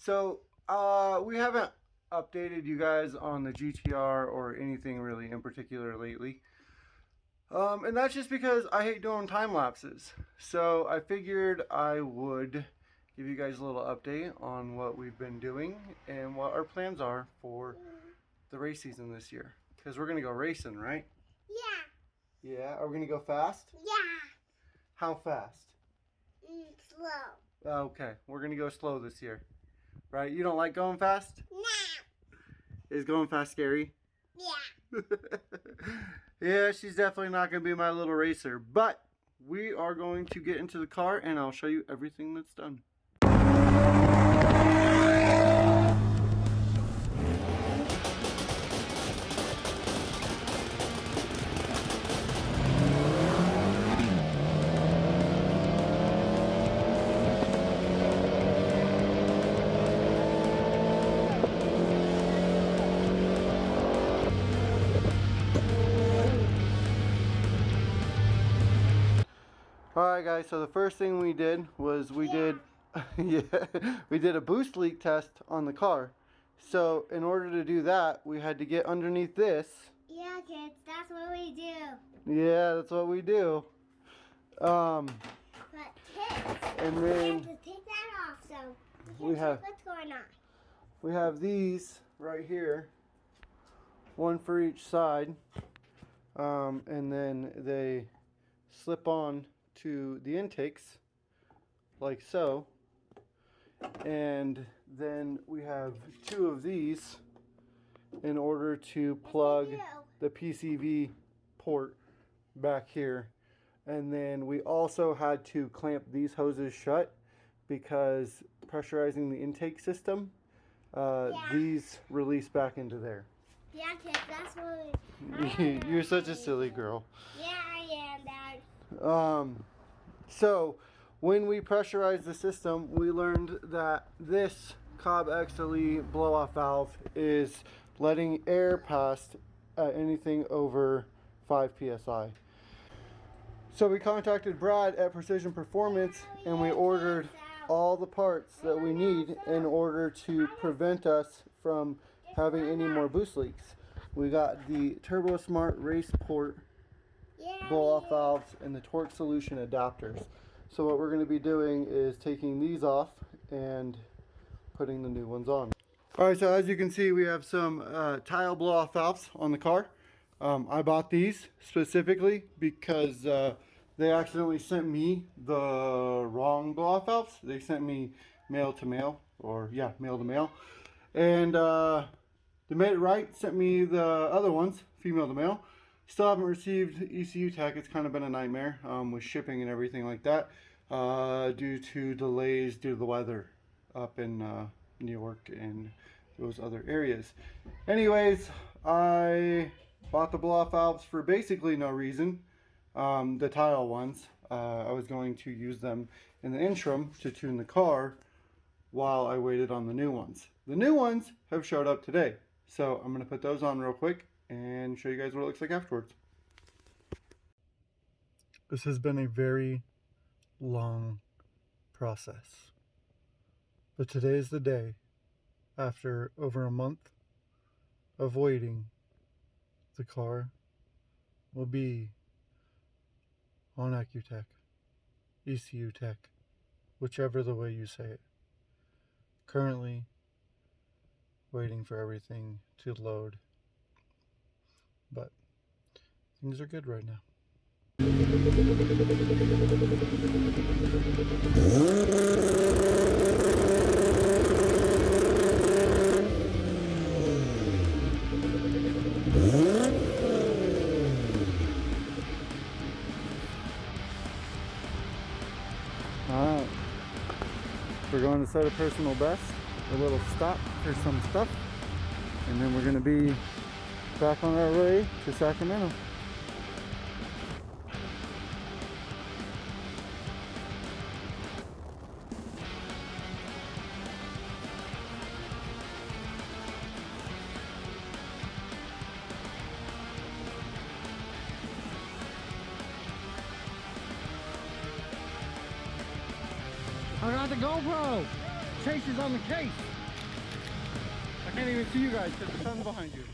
So we haven't updated you guys on the GTR or anything really in particular lately. And that's just because I hate doing time lapses. So I figured I would give you guys a little update on what we've been doing and what our plans are for the race season this year. Because we're going to go racing, right? Yeah. Yeah? Are we going to go fast? Yeah. How fast? Slow. Okay, we're going to go slow this year. Right? You don't like going fast? No. Is going fast scary? Yeah. Yeah, she's definitely not going to be my little racer. But we are going to get into the car and I'll show you everything that's done. Alright guys, so the first thing we did was we did a boost leak test on the car. So in order to do that, we had to get underneath this. Yeah, kids, that's what we do. Yeah, that's what we do. But kids, And we then have to take that off so we have what's going on. we have these right here, one for each side, and then they slip on to the intakes like so, and then we have two of these in order to plug the PCV port back here, and then we also had to clamp these hoses shut because pressurizing the intake system, these release back into there. Yeah, kids, that's what we You're such a silly girl. Yeah, I am, Dad. So when we pressurized the system, we learned that this Cobb XLE blow-off valve is letting air past at anything over 5 psi. So we contacted Brad at Precision Performance and we ordered all the parts that we need in order to prevent us from having any more boost leaks. We got the Turbo Smart Race Port blow-off valves and the torque solution adapters. So what we're going to be doing is taking these off and putting the new ones on. Alright, so as you can see, we have some tile blow-off valves on the car. I bought these specifically because they accidentally sent me the wrong blow-off valves. They sent me male to male, or yeah, male to male. And they made it right, sent me the other ones, female to male. Still haven't received ECU tech. It's kind of been a nightmare with shipping and everything like that due to delays due to the weather up in New York and those other areas. Anyways, I bought the blow-off valves for basically no reason. The tile ones. I was going to use them in the interim to tune the car while I waited on the new ones. The new ones have showed up today. So I'm going to put those on real quick and show you guys what it looks like afterwards. This has been a very long process, but today is the day. After over a month of waiting, the car will be on Ecutek, ECU tech, whichever the way you say it. Currently waiting for everything to load. But things are good right now. Alright, we're going to set a personal best, a little stop for some stuff, and then we're going to be back on our way to Sacramento. I got the GoPro. chases on the case. I can't even see you guys because the sun's behind you.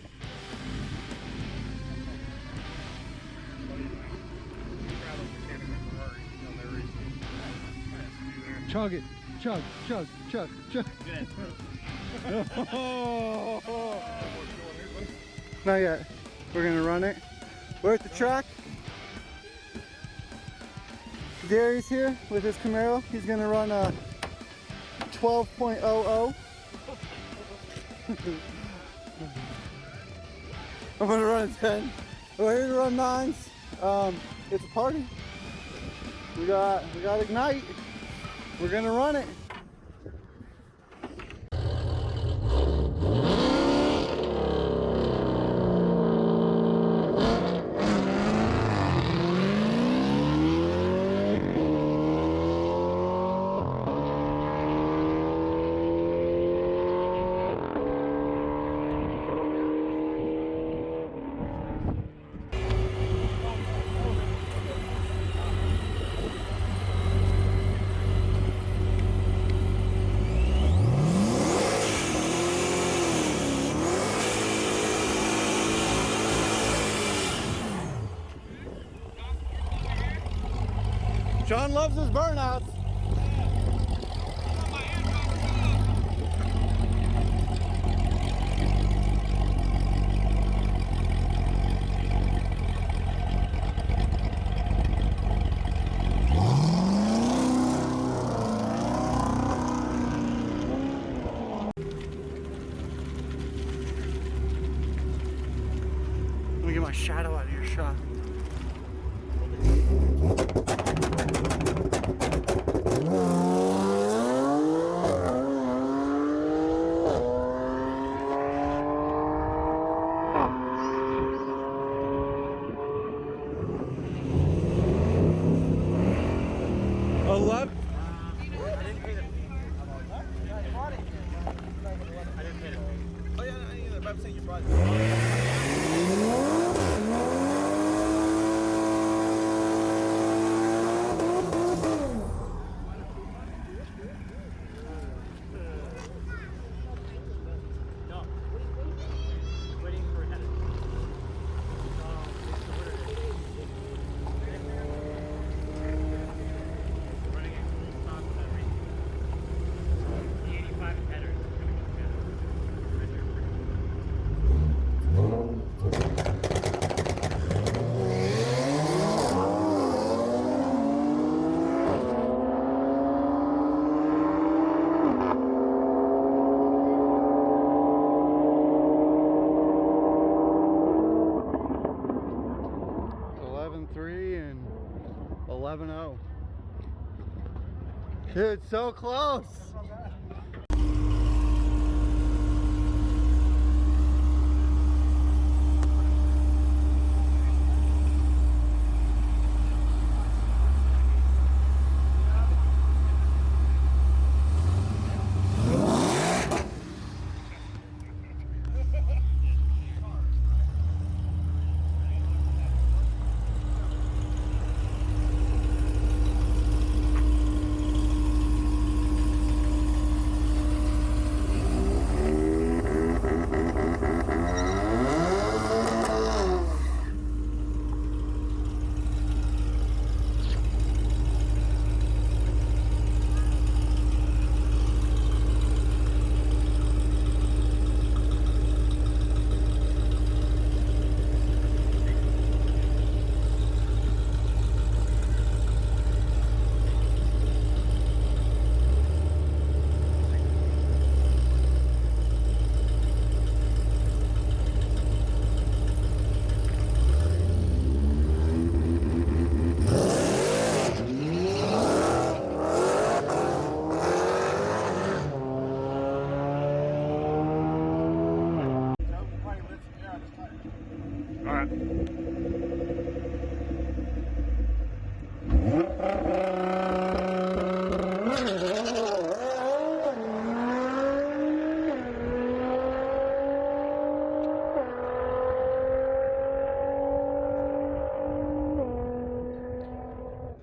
Chug it. Chug, chug, chug, chug. Not yet. We're gonna run it. We're at the track. Gary's here with his Camaro. He's gonna run a 12.00. I'm gonna run a 10. We're here to run 9s. It's a party. We got Ignite. We're gonna run it. John loves his burnouts. Let me get my shadow out of your shot. Dude, so close.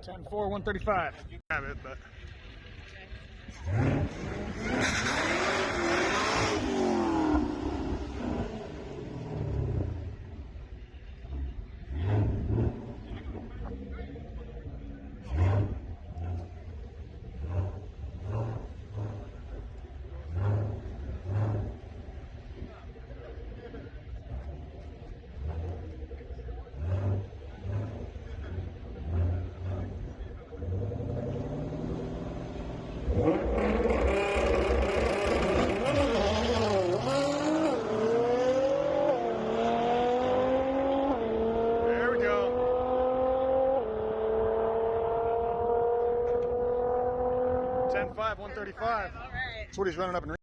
$10.4, 135. You grab it, but. 135. All right. That's what he's running up and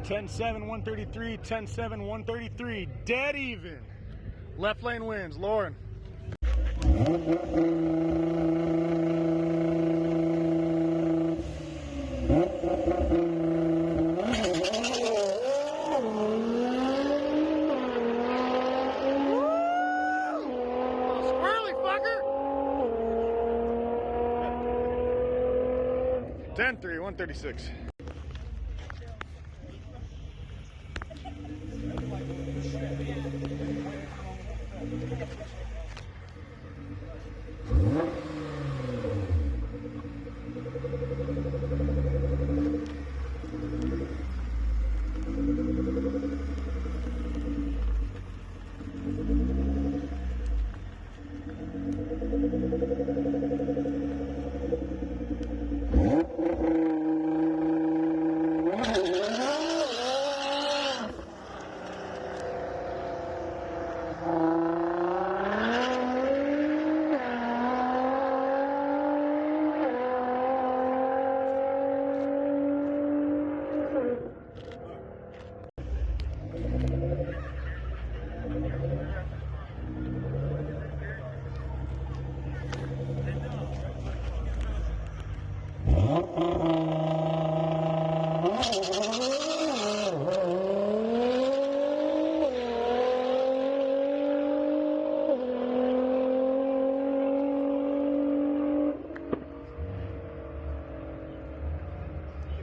10-7, 133, 10-7, 133, dead even. Left lane wins, Lauren. Squirrely fucker. 10-3, 136.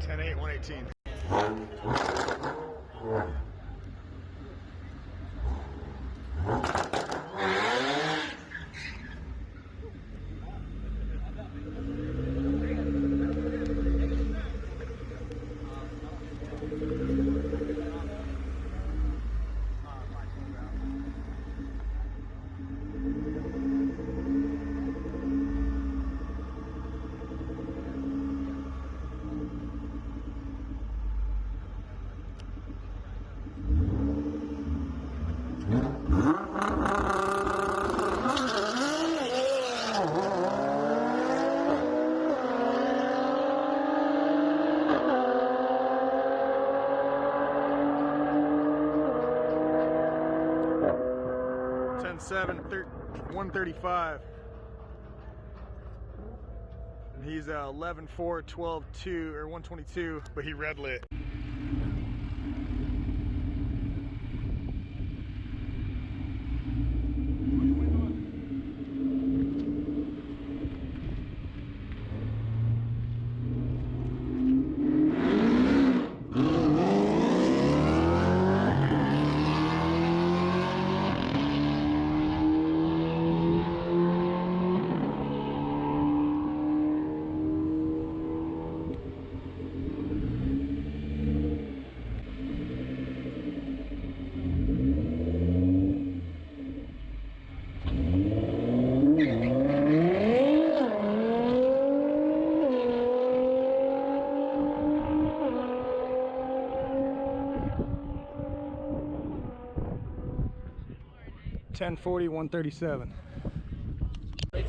Ten-8, 118. Seven, 135. And he's 11, 4, 12, 2, or 122, but he red lit. $10.40, 137. That's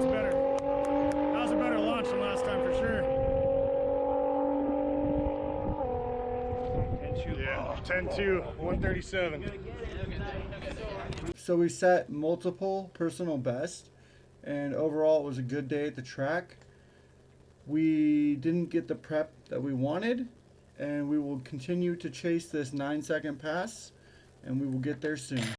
better. That was a better launch than last time for sure. Yeah, 10.2, 137. So we set multiple personal bests, and overall it was a good day at the track. We didn't get the prep that we wanted, and we will continue to chase this 9-second pass, and we will get there soon.